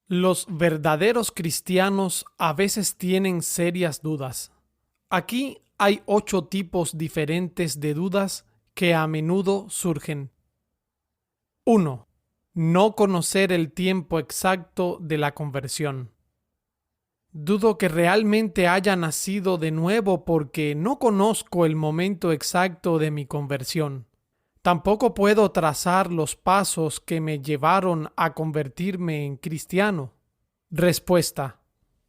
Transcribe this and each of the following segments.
Los verdaderos cristianos a veces tienen serias dudas. Aquí hay 8 tipos diferentes de dudas que a menudo surgen. 1. No conocer el tiempo exacto de la conversión. Dudo que realmente haya nacido de nuevo porque no conozco el momento exacto de mi conversión. Tampoco puedo trazar los pasos que me llevaron a convertirme en cristiano. Respuesta: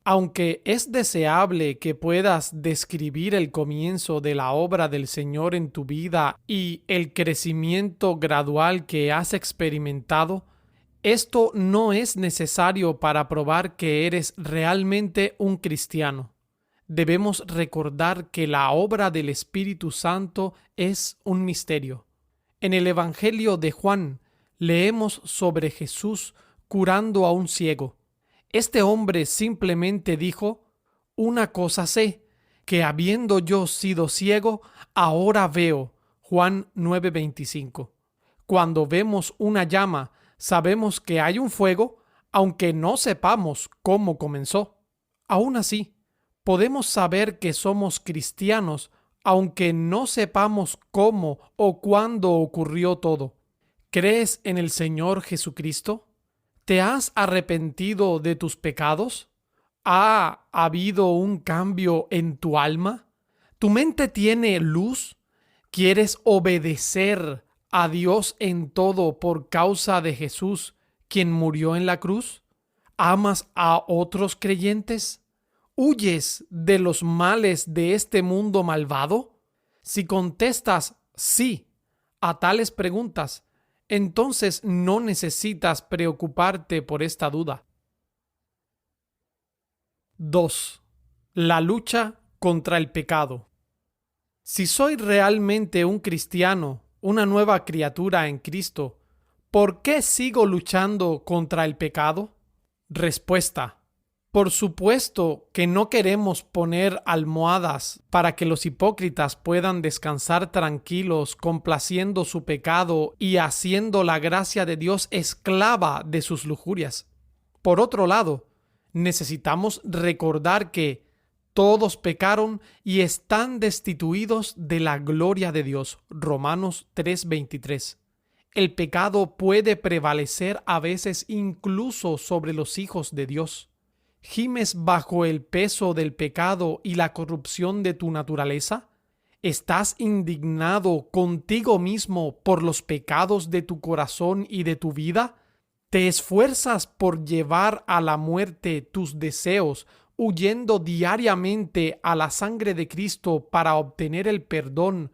aunque es deseable que puedas describir el comienzo de la obra del Señor en tu vida y el crecimiento gradual que has experimentado, esto no es necesario para probar que eres realmente un cristiano. Debemos recordar que la obra del Espíritu Santo es un misterio. En el Evangelio de Juan leemos sobre Jesús curando a un ciego. Este hombre simplemente dijo: una cosa sé, que habiendo yo sido ciego, ahora veo. Juan 9:25. Cuando vemos una llama, sabemos que hay un fuego, aunque no sepamos cómo comenzó. Aún así, podemos saber que somos cristianos, aunque no sepamos cómo o cuándo ocurrió todo. ¿Crees en el Señor Jesucristo? ¿Te has arrepentido de tus pecados? ¿Ha habido un cambio en tu alma? ¿Tu mente tiene luz? ¿Quieres obedecer a Dios en todo por causa de Jesús, quien murió en la cruz? ¿Amas a otros creyentes? ¿Huyes de los males de este mundo malvado? Si contestas sí a tales preguntas, entonces no necesitas preocuparte por esta duda. 2. La lucha contra el pecado. Si soy realmente un cristiano, una nueva criatura en Cristo, ¿por qué sigo luchando contra el pecado? Respuesta: por supuesto que no queremos poner almohadas para que los hipócritas puedan descansar tranquilos complaciendo su pecado y haciendo la gracia de Dios esclava de sus lujurias. Por otro lado, necesitamos recordar que todos pecaron y están destituidos de la gloria de Dios. Romanos 3:23. El pecado puede prevalecer a veces incluso sobre los hijos de Dios. ¿Gimes bajo el peso del pecado y la corrupción de tu naturaleza? ¿Estás indignado contigo mismo por los pecados de tu corazón y de tu vida? ¿Te esfuerzas por llevar a la muerte tus deseos, huyendo diariamente a la sangre de Cristo para obtener el perdón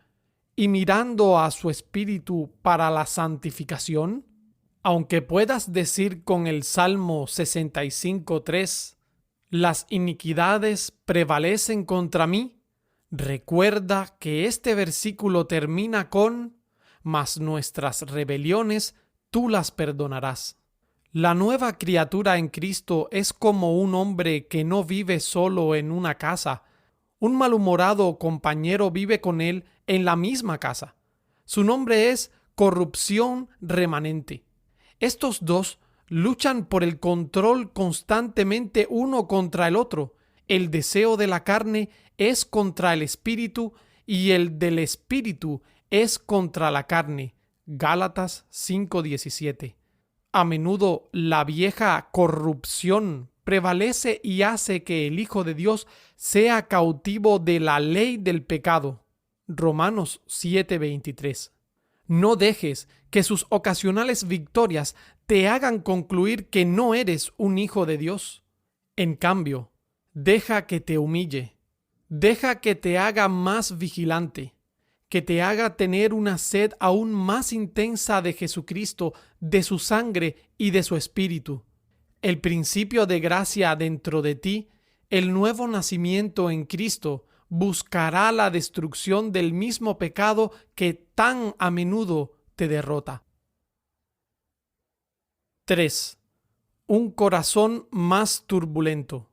y mirando a su Espíritu para la santificación? Aunque puedas decir con el Salmo 65:3, las iniquidades prevalecen contra mí, recuerda que este versículo termina con: mas nuestras rebeliones tú las perdonarás. La nueva criatura en Cristo es como un hombre que no vive solo en una casa. Un malhumorado compañero vive con él en la misma casa. Su nombre es corrupción remanente. Estos dos luchan por el control constantemente uno contra el otro. El deseo de la carne es contra el espíritu y el del espíritu es contra la carne. Gálatas 5:17. A menudo la vieja corrupción prevalece y hace que el Hijo de Dios sea cautivo de la ley del pecado. Romanos 7:23. No dejes que sus ocasionales victorias te hagan concluir que no eres un hijo de Dios. En cambio, deja que te humille, deja que te haga más vigilante, que te haga tener una sed aún más intensa de Jesucristo, de su sangre y de su espíritu. El principio de gracia dentro de ti, el nuevo nacimiento en Cristo, buscará la destrucción del mismo pecado que tan a menudo te derrota. 3. Un corazón más turbulento.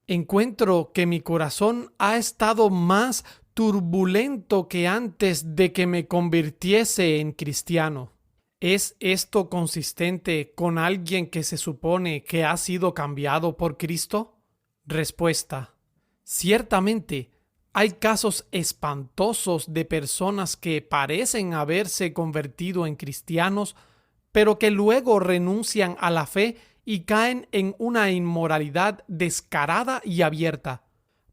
Encuentro que mi corazón ha estado más turbulento que antes de que me convirtiese en cristiano. ¿Es esto consistente con alguien que se supone que ha sido cambiado por Cristo? Respuesta: ciertamente, hay casos espantosos de personas que parecen haberse convertido en cristianos, pero que luego renuncian a la fe y caen en una inmoralidad descarada y abierta.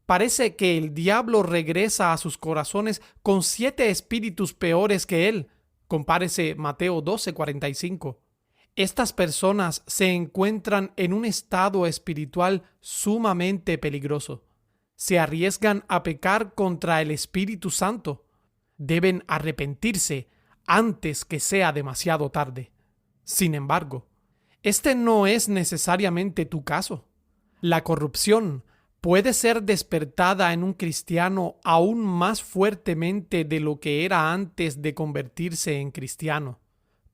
Parece que el diablo regresa a sus corazones con 7 espíritus peores que él. Compárese Mateo 12:45. Estas personas se encuentran en un estado espiritual sumamente peligroso. Se arriesgan a pecar contra el Espíritu Santo. Deben arrepentirse antes que sea demasiado tarde. Sin embargo, este no es necesariamente tu caso. La corrupción puede ser despertada en un cristiano aún más fuertemente de lo que era antes de convertirse en cristiano.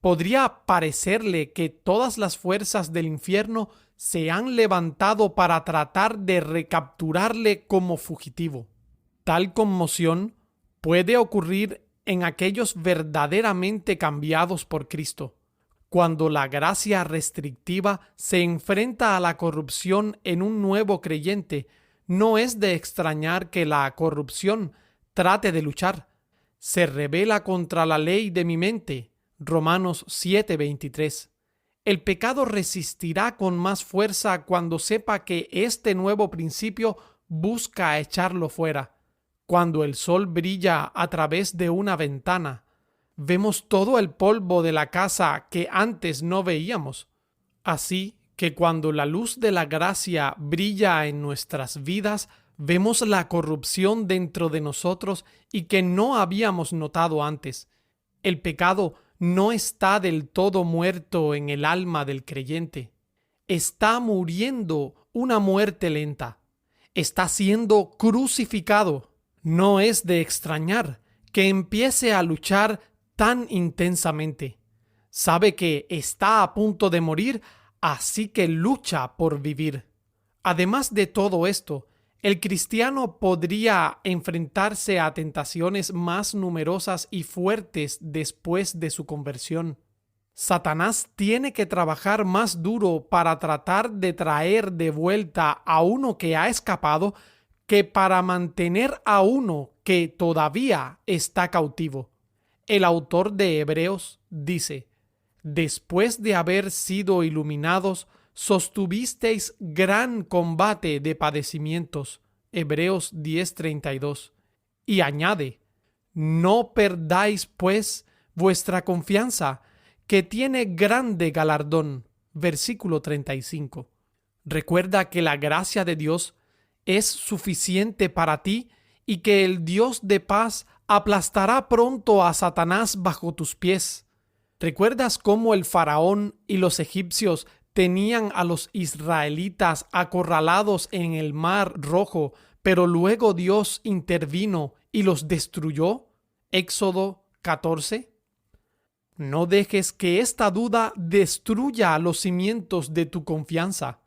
Podría parecerle que todas las fuerzas del infierno se han levantado para tratar de recapturarle como fugitivo. Tal conmoción puede ocurrir en aquellos verdaderamente cambiados por Cristo. Cuando la gracia restrictiva se enfrenta a la corrupción en un nuevo creyente, no es de extrañar que la corrupción trate de luchar. Se rebela contra la ley de mi mente. Romanos 7:23. El pecado resistirá con más fuerza cuando sepa que este nuevo principio busca echarlo fuera. Cuando el sol brilla a través de una ventana, vemos todo el polvo de la casa que antes no veíamos. Así que cuando la luz de la gracia brilla en nuestras vidas, vemos la corrupción dentro de nosotros y que no habíamos notado antes. El pecado no está del todo muerto en el alma del creyente. Está muriendo una muerte lenta. Está siendo crucificado. No es de extrañar que empiece a luchar tan intensamente. Sabe que está a punto de morir, así que lucha por vivir. Además de todo esto, el cristiano podría enfrentarse a tentaciones más numerosas y fuertes después de su conversión. Satanás tiene que trabajar más duro para tratar de traer de vuelta a uno que ha escapado que para mantener a uno que todavía está cautivo. El autor de Hebreos dice: después de haber sido iluminados, sostuvisteis gran combate de padecimientos. Hebreos 10:32. Y añade: no perdáis pues vuestra confianza, que tiene grande galardón. Versículo 35. Recuerda que la gracia de Dios es suficiente para ti y que el Dios de paz aplastará pronto a Satanás bajo tus pies. ¿Recuerdas cómo el faraón y los egipcios tenían a los israelitas acorralados en el Mar Rojo, pero luego Dios intervino y los destruyó? Éxodo 14. No dejes que esta duda destruya los cimientos de tu confianza.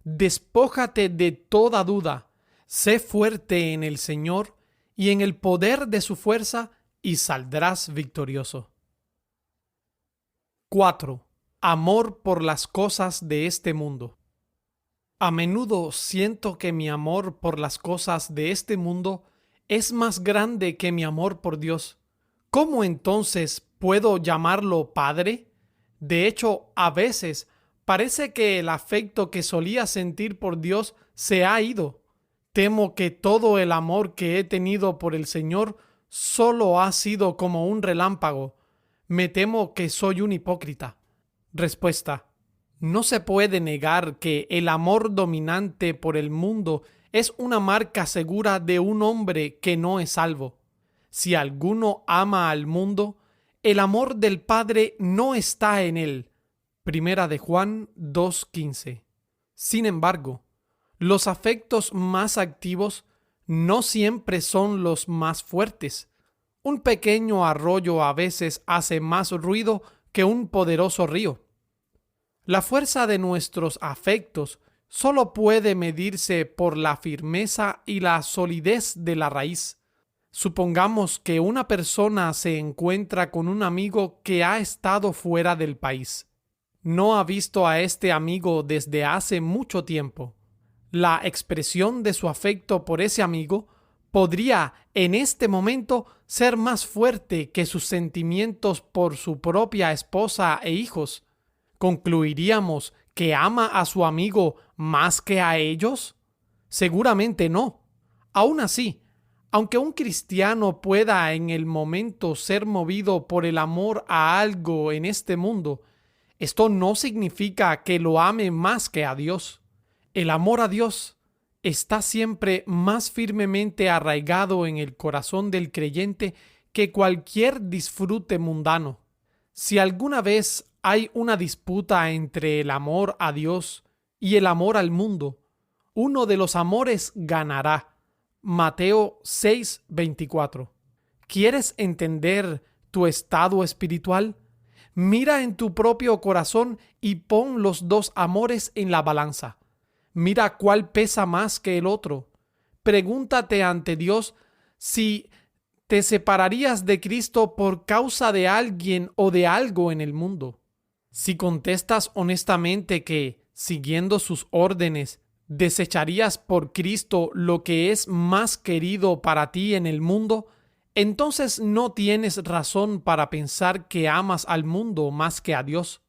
Despójate de toda duda. Sé fuerte en el Señor y en el poder de su fuerza, y saldrás victorioso. 4. Amor por las cosas de este mundo. A menudo siento que mi amor por las cosas de este mundo es más grande que mi amor por Dios. ¿Cómo entonces puedo llamarlo Padre? De hecho, a veces parece que el afecto que solía sentir por Dios se ha ido. Temo que todo el amor que he tenido por el Señor solo ha sido como un relámpago. Me temo que soy un hipócrita. Respuesta: no se puede negar que el amor dominante por el mundo es una marca segura de un hombre que no es salvo. Si alguno ama al mundo, el amor del Padre no está en él. Primera de Juan 2:15. Sin embargo, los afectos más activos no siempre son los más fuertes. Un pequeño arroyo a veces hace más ruido que un poderoso río. La fuerza de nuestros afectos solo puede medirse por la firmeza y la solidez de la raíz. Supongamos que una persona se encuentra con un amigo que ha estado fuera del país. No ha visto a este amigo desde hace mucho tiempo. La expresión de su afecto por ese amigo podría en este momento ser más fuerte que sus sentimientos por su propia esposa e hijos. ¿Concluiríamos que ama a su amigo más que a ellos? Seguramente no. Aún así, aunque un cristiano pueda en el momento ser movido por el amor a algo en este mundo, esto no significa que lo ame más que a Dios. El amor a Dios está siempre más firmemente arraigado en el corazón del creyente que cualquier disfrute mundano. Si alguna vez hay una disputa entre el amor a Dios y el amor al mundo, uno de los amores ganará. Mateo 6:24. ¿Quieres entender tu estado espiritual? Mira en tu propio corazón y pon los dos amores en la balanza. Mira cuál pesa más que el otro. Pregúntate ante Dios si te separarías de Cristo por causa de alguien o de algo en el mundo. Si contestas honestamente que, siguiendo sus órdenes, desecharías por Cristo lo que es más querido para ti en el mundo, entonces no tienes razón para pensar que amas al mundo más que a Dios.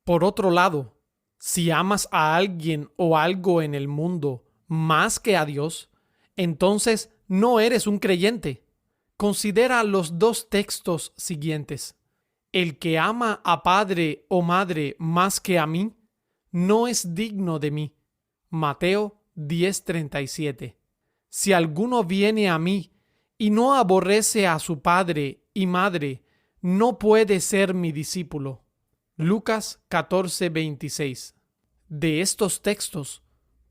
Por otro lado, si amas a alguien o algo en el mundo más que a Dios, entonces no eres un creyente. Considera los dos textos siguientes. El que ama a padre o madre más que a mí, no es digno de mí. Mateo 10:37. Si alguno viene a mí y no aborrece a su padre y madre, no puede ser mi discípulo. Lucas 14:26. De estos textos,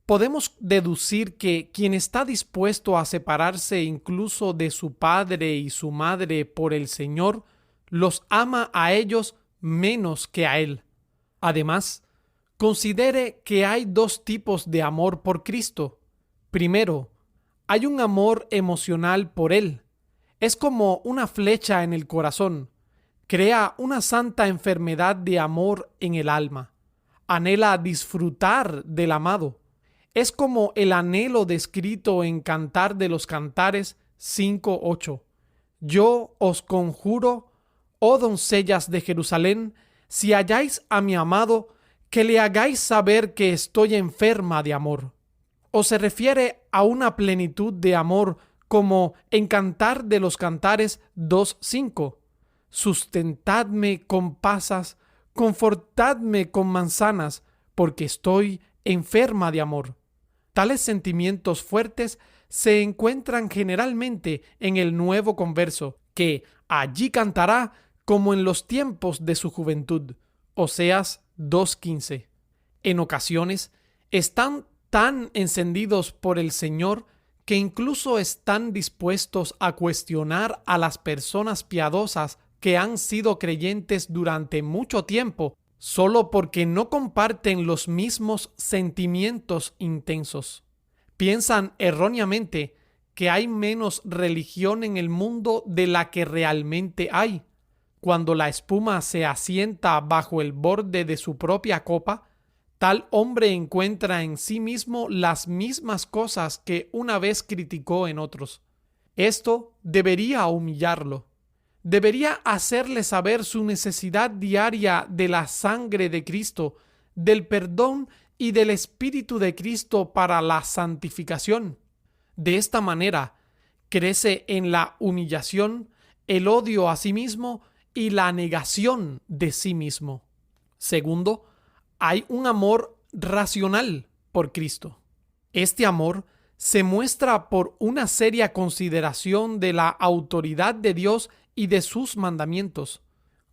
podemos deducir que quien está dispuesto a separarse incluso de su padre y su madre por el Señor, los ama a ellos menos que a Él. Además, considere que hay dos tipos de amor por Cristo. Primero, hay un amor emocional por Él. Es como una flecha en el corazón. Crea una santa enfermedad de amor en el alma. Anhela disfrutar del amado. Es como el anhelo descrito en Cantar de los Cantares 5:8. Yo os conjuro, oh doncellas de Jerusalén, si halláis a mi amado, que le hagáis saber que estoy enferma de amor. O se refiere a una plenitud de amor como en Cantar de los Cantares 2:5. Sustentadme con pasas, confortadme con manzanas, porque estoy enferma de amor. Tales sentimientos fuertes se encuentran generalmente en el nuevo converso, que allí cantará como en los tiempos de su juventud. Oseas 2:15. En ocasiones están tan encendidos por el Señor que incluso están dispuestos a cuestionar a las personas piadosas que han sido creyentes durante mucho tiempo, solo porque no comparten los mismos sentimientos intensos. Piensan erróneamente que hay menos religión en el mundo de la que realmente hay. Cuando la espuma se asienta bajo el borde de su propia copa, tal hombre encuentra en sí mismo las mismas cosas que una vez criticó en otros. Esto debería humillarlo. Debería hacerle saber su necesidad diaria de la sangre de Cristo, del perdón y del Espíritu de Cristo para la santificación. De esta manera, crece en la humillación, el odio a sí mismo y la negación de sí mismo. Segundo, hay un amor racional por Cristo. Este amor se muestra por una seria consideración de la autoridad de Dios y de sus mandamientos.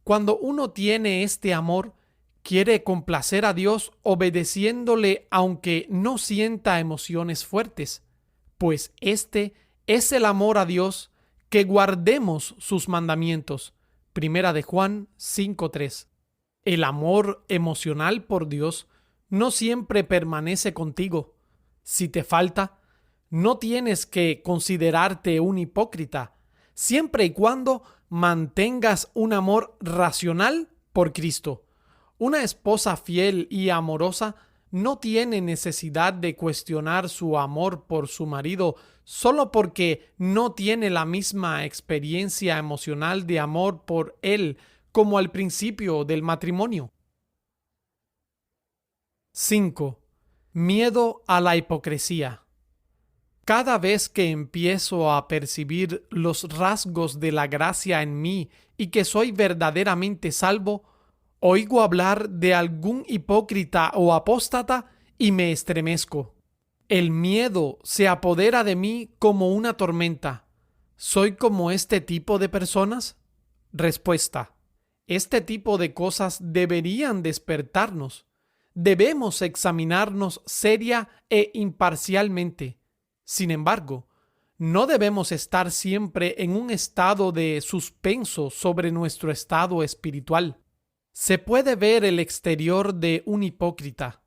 Cuando uno tiene este amor, quiere complacer a Dios obedeciéndole aunque no sienta emociones fuertes, pues este es el amor a Dios, que guardemos sus mandamientos. Primera de Juan 5:3. El amor emocional por Dios no siempre permanece contigo. Si te falta, no tienes que considerarte un hipócrita. siempre y cuando mantengas un amor racional por Cristo. Una esposa fiel y amorosa no tiene necesidad de cuestionar su amor por su marido solo porque no tiene la misma experiencia emocional de amor por él como al principio del matrimonio. 5. Miedo a la hipocresía. Cada vez que empiezo a percibir los rasgos de la gracia en mí y que soy verdaderamente salvo, oigo hablar de algún hipócrita o apóstata y me estremezco. El miedo se apodera de mí como una tormenta. ¿Soy como este tipo de personas? Respuesta: este tipo de cosas deberían despertarnos. Debemos examinarnos seria e imparcialmente. Sin embargo, no debemos estar siempre en un estado de suspenso sobre nuestro estado espiritual. Se puede ver el exterior de un hipócrita.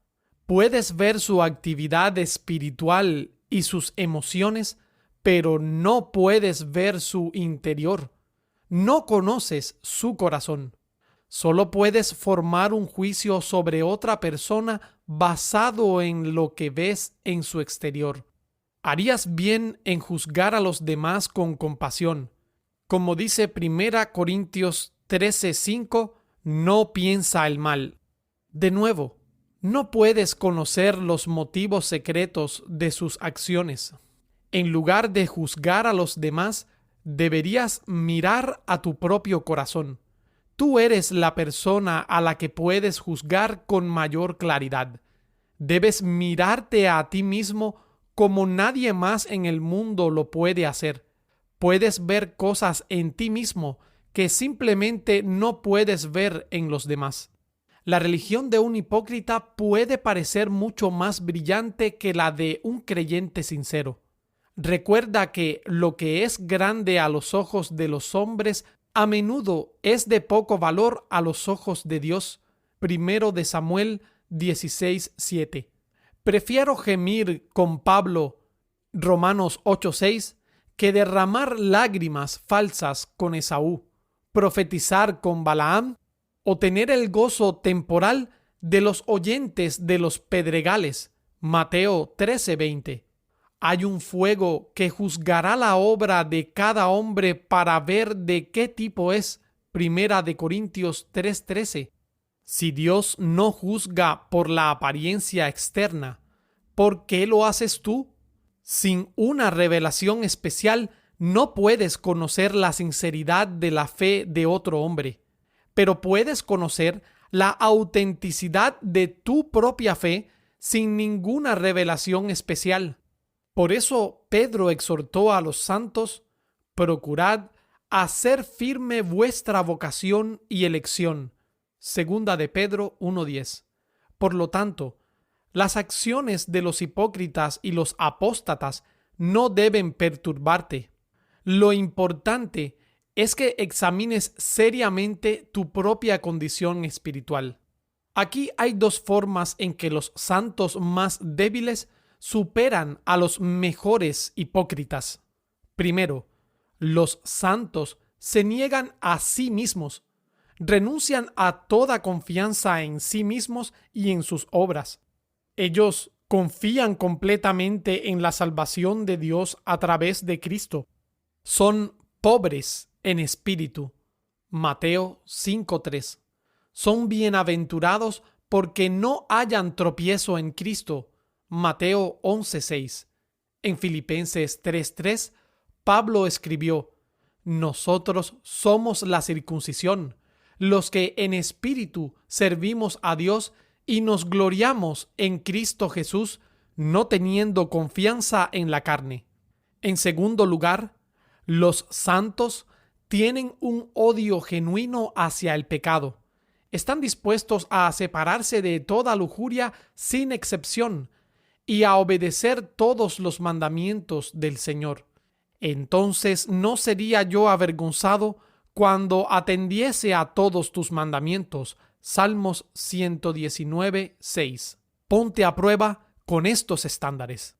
Puedes ver su actividad espiritual y sus emociones, pero no puedes ver su interior. No conoces su corazón. Solo puedes formar un juicio sobre otra persona basado en lo que ves en su exterior. Harías bien en juzgar a los demás con compasión. Como dice 1 Corintios 13:5, no piensa el mal. De nuevo, no puedes conocer los motivos secretos de sus acciones. En lugar de juzgar a los demás, deberías mirar a tu propio corazón. Tú eres la persona a la que puedes juzgar con mayor claridad. Debes mirarte a ti mismo como nadie más en el mundo lo puede hacer. Puedes ver cosas en ti mismo que simplemente no puedes ver en los demás. La religión de un hipócrita puede parecer mucho más brillante que la de un creyente sincero. Recuerda que lo que es grande a los ojos de los hombres a menudo es de poco valor a los ojos de Dios. 1 de Samuel 16:7. Prefiero gemir con Pablo, Romanos 8:6, que derramar lágrimas falsas con Esaú, profetizar con Balaam o tener el gozo temporal de los oyentes de los pedregales. Mateo 13:20. Hay un fuego que juzgará la obra de cada hombre para ver de qué tipo es. 1 de Corintios 3:13. Si Dios no juzga por la apariencia externa, ¿por qué lo haces tú? Sin una revelación especial, no puedes conocer la sinceridad de la fe de otro hombre, pero puedes conocer la autenticidad de tu propia fe sin ninguna revelación especial. Por eso Pedro exhortó a los santos: procurad hacer firme vuestra vocación y elección. Segunda de Pedro 1:10. Por lo tanto, las acciones de los hipócritas y los apóstatas no deben perturbarte. Lo importante es que examines seriamente tu propia condición espiritual. Aquí hay dos formas en que los santos más débiles superan a los mejores hipócritas. Primero, los santos se niegan a sí mismos, renuncian a toda confianza en sí mismos y en sus obras. Ellos confían completamente en la salvación de Dios a través de Cristo. Son pobres en espíritu. Mateo 5:3. Son bienaventurados porque no hallan tropiezo en Cristo. Mateo 11:6. En Filipenses 3:3, Pablo escribió: nosotros somos la circuncisión, los que en espíritu servimos a Dios y nos gloriamos en Cristo Jesús, no teniendo confianza en la carne. En segundo lugar, los santos tienen un odio genuino hacia el pecado. Están dispuestos a separarse de toda lujuria sin excepción y a obedecer todos los mandamientos del Señor. Entonces no sería yo avergonzado cuando atendiese a todos tus mandamientos. Salmos 119:6. Ponte a prueba con estos estándares.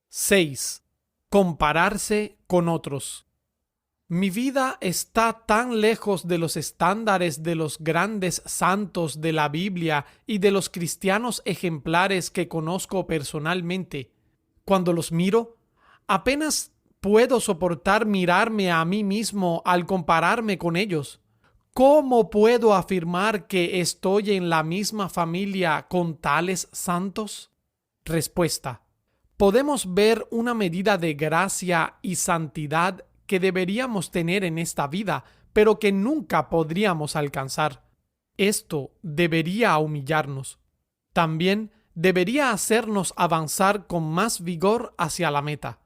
6. Compararse con otros. Mi vida está tan lejos de los estándares de los grandes santos de la Biblia y de los cristianos ejemplares que conozco personalmente. Cuando los miro, apenas puedo soportar mirarme a mí mismo al compararme con ellos. ¿Cómo puedo afirmar que estoy en la misma familia con tales santos? Respuesta. Podemos ver una medida de gracia y santidad que deberíamos tener en esta vida, pero que nunca podríamos alcanzar. Esto debería humillarnos. También debería hacernos avanzar con más vigor hacia la meta.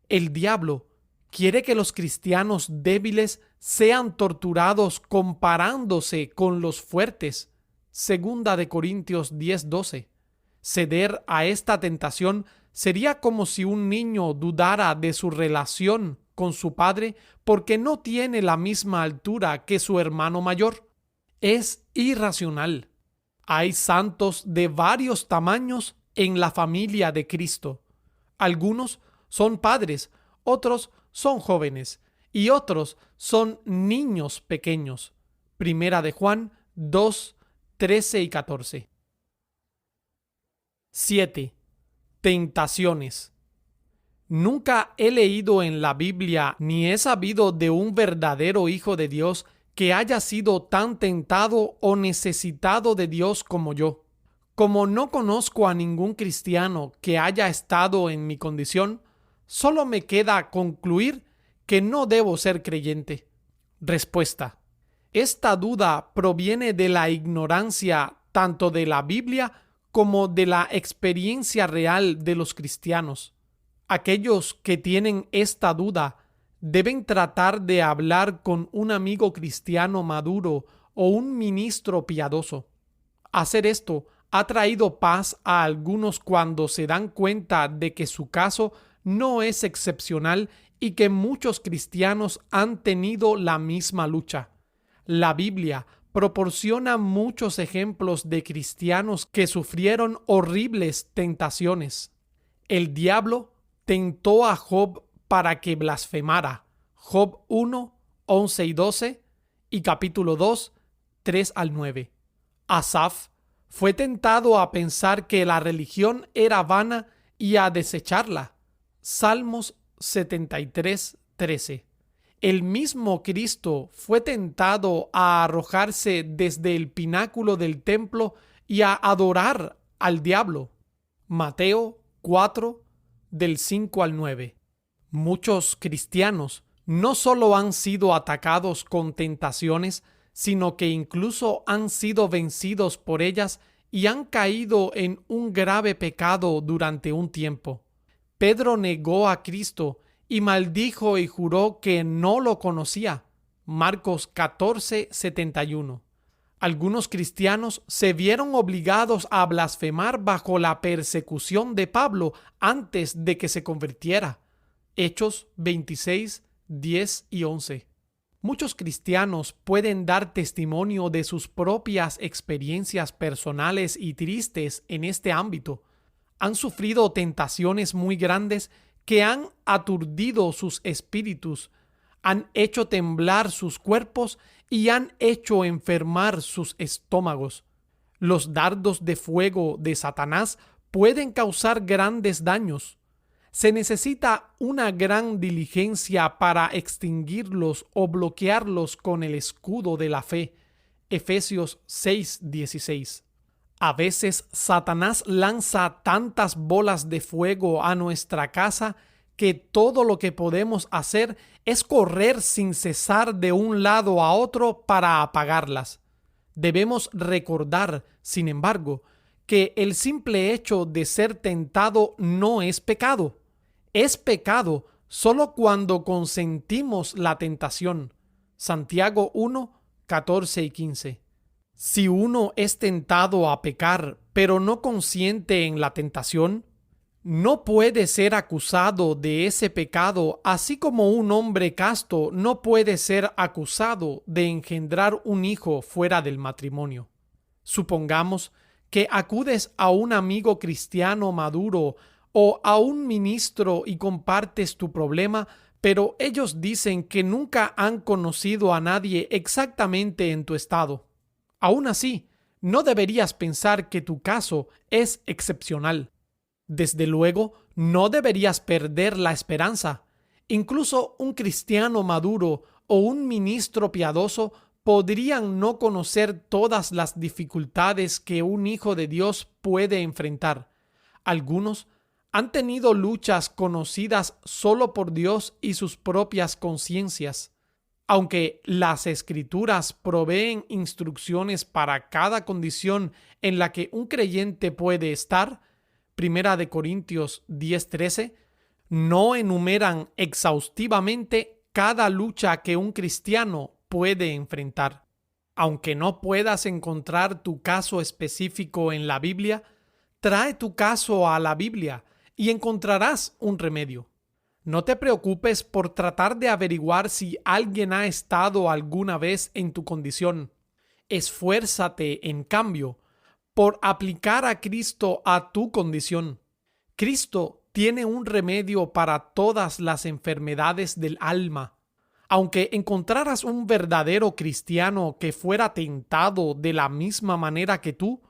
El diablo quiere que los cristianos débiles sean torturados comparándose con los fuertes. Segunda de Corintios 10:12. Ceder a esta tentación sería como si un niño dudara de su relación con su padre porque no tiene la misma altura que su hermano mayor. Es irracional. Hay santos de varios tamaños en la familia de Cristo. Algunos son padres, otros son jóvenes y otros son niños pequeños. Primera de Juan 2:13 y 14. 7. Tentaciones. Nunca he leído en la Biblia ni he sabido de un verdadero hijo de Dios que haya sido tan tentado o necesitado de Dios como yo. Como no conozco a ningún cristiano que haya estado en mi condición, solo me queda concluir que no debo ser creyente. Respuesta. Esta duda proviene de la ignorancia tanto de la Biblia como de la experiencia real de los cristianos. Aquellos que tienen esta duda deben tratar de hablar con un amigo cristiano maduro o un ministro piadoso. Hacer esto ha traído paz a algunos cuando se dan cuenta de que su caso no es excepcional y que muchos cristianos han tenido la misma lucha. La Biblia proporciona muchos ejemplos de cristianos que sufrieron horribles tentaciones. El diablo tentó a Job para que blasfemara. Job 1, 11 y 12 y capítulo 2, 3 al 9. Asaf fue tentado a pensar que la religión era vana y a desecharla. Salmos 73, 13. El mismo Cristo fue tentado a arrojarse desde el pináculo del templo y a adorar al diablo. Mateo 4, del 5 al 9. Muchos cristianos no solo han sido atacados con tentaciones, sino que incluso han sido vencidos por ellas y han caído en un grave pecado durante un tiempo. Pedro negó a Cristo y maldijo y juró que no lo conocía. Marcos 14, 71. Algunos cristianos se vieron obligados a blasfemar bajo la persecución de Pablo antes de que se convirtiera. Hechos 26, 10 y 11. Muchos cristianos pueden dar testimonio de sus propias experiencias personales y tristes en este ámbito. Han sufrido tentaciones muy grandes que han aturdido sus espíritus, han hecho temblar sus cuerpos y han hecho enfermar sus estómagos. Los dardos de fuego de Satanás pueden causar grandes daños. Se necesita una gran diligencia para extinguirlos o bloquearlos con el escudo de la fe. Efesios 6:16. A veces Satanás lanza tantas bolas de fuego a nuestra casa que todo lo que podemos hacer es correr sin cesar de un lado a otro para apagarlas. Debemos recordar, sin embargo, que el simple hecho de ser tentado no es pecado. Es pecado solo cuando consentimos la tentación. Santiago 1, 14 y 15. Si uno es tentado a pecar, pero no consiente en la tentación, no puede ser acusado de ese pecado, así como un hombre casto no puede ser acusado de engendrar un hijo fuera del matrimonio. Supongamos que acudes a un amigo cristiano maduro o a un ministro y compartes tu problema, pero ellos dicen que nunca han conocido a nadie exactamente en tu estado. Aún así, no deberías pensar que tu caso es excepcional. Desde luego, no deberías perder la esperanza. Incluso un cristiano maduro o un ministro piadoso podrían no conocer todas las dificultades que un hijo de Dios puede enfrentar. Algunos han tenido luchas conocidas solo por Dios y sus propias conciencias. Aunque las Escrituras proveen instrucciones para cada condición en la que un creyente puede estar, 1 Corintios 10:13, no enumeran exhaustivamente cada lucha que un cristiano puede enfrentar. Aunque no puedas encontrar tu caso específico en la Biblia, trae tu caso a la Biblia y encontrarás un remedio. No te preocupes por tratar de averiguar si alguien ha estado alguna vez en tu condición. Esfuérzate, en cambio, por aplicar a Cristo a tu condición. Cristo tiene un remedio para todas las enfermedades del alma. Aunque encontraras un verdadero cristiano que fuera tentado de la misma manera que tú,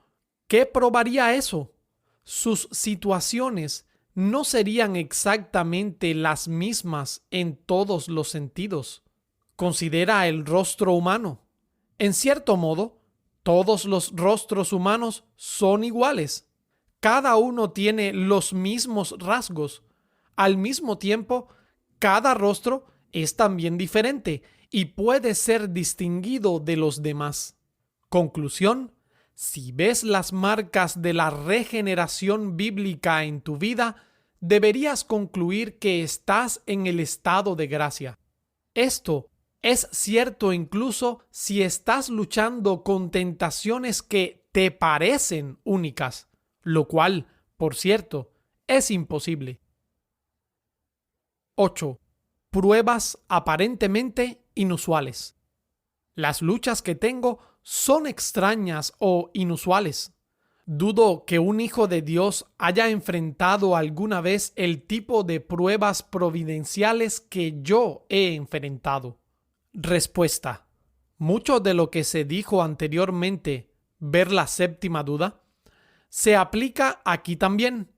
¿qué probaría eso? Sus situaciones no serían exactamente las mismas en todos los sentidos. Considera el rostro humano. En cierto modo, todos los rostros humanos son iguales. Cada uno tiene los mismos rasgos. Al mismo tiempo, cada rostro es también diferente y puede ser distinguido de los demás. Conclusión: si ves las marcas de la regeneración bíblica en tu vida, deberías concluir que estás en el estado de gracia. Esto es cierto incluso si estás luchando con tentaciones que te parecen únicas, lo cual, por cierto, es imposible. 8. Pruebas aparentemente inusuales. Las luchas que tengo son extrañas o inusuales. Dudo que un hijo de Dios haya enfrentado alguna vez el tipo de pruebas providenciales que yo he enfrentado. Respuesta: mucho de lo que se dijo anteriormente, ver la séptima duda, se aplica aquí también.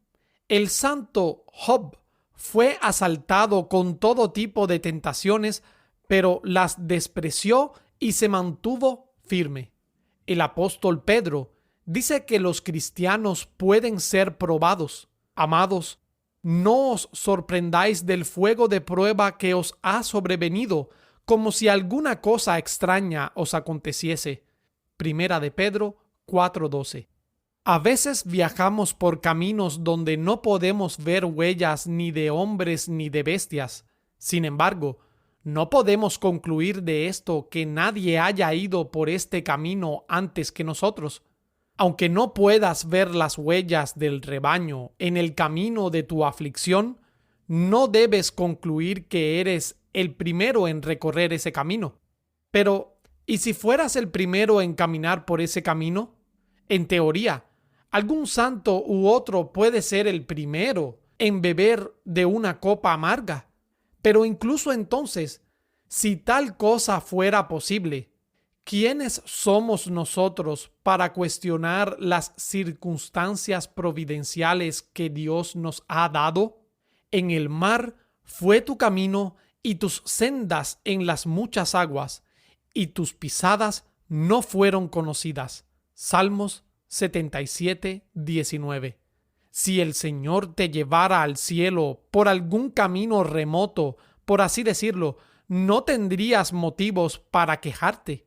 El santo Job fue asaltado con todo tipo de tentaciones, pero las despreció y se mantuvo firme. El apóstol Pedro dice que los cristianos pueden ser probados. Amados, no os sorprendáis del fuego de prueba que os ha sobrevenido, como si alguna cosa extraña os aconteciese. 1 Pedro 4:12. A veces viajamos por caminos donde no podemos ver huellas ni de hombres ni de bestias. Sin embargo, no podemos concluir de esto que nadie haya ido por este camino antes que nosotros. Aunque no puedas ver las huellas del rebaño en el camino de tu aflicción, no debes concluir que eres el primero en recorrer ese camino. Pero, ¿y si fueras el primero en caminar por ese camino? En teoría, algún santo u otro puede ser el primero en beber de una copa amarga. Pero incluso entonces, si tal cosa fuera posible, ¿quiénes somos nosotros para cuestionar las circunstancias providenciales que Dios nos ha dado? En el mar fue tu camino y tus sendas en las muchas aguas, y tus pisadas no fueron conocidas. Salmos 77:19. Si el Señor te llevara al cielo por algún camino remoto, por así decirlo, no tendrías motivos para quejarte.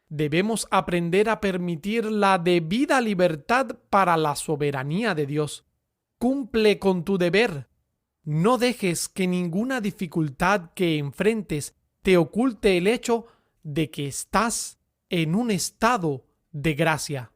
Debemos aprender a permitir la debida libertad para la soberanía de Dios. Cumple con tu deber. No dejes que ninguna dificultad que enfrentes te oculte el hecho de que estás en un estado de gracia.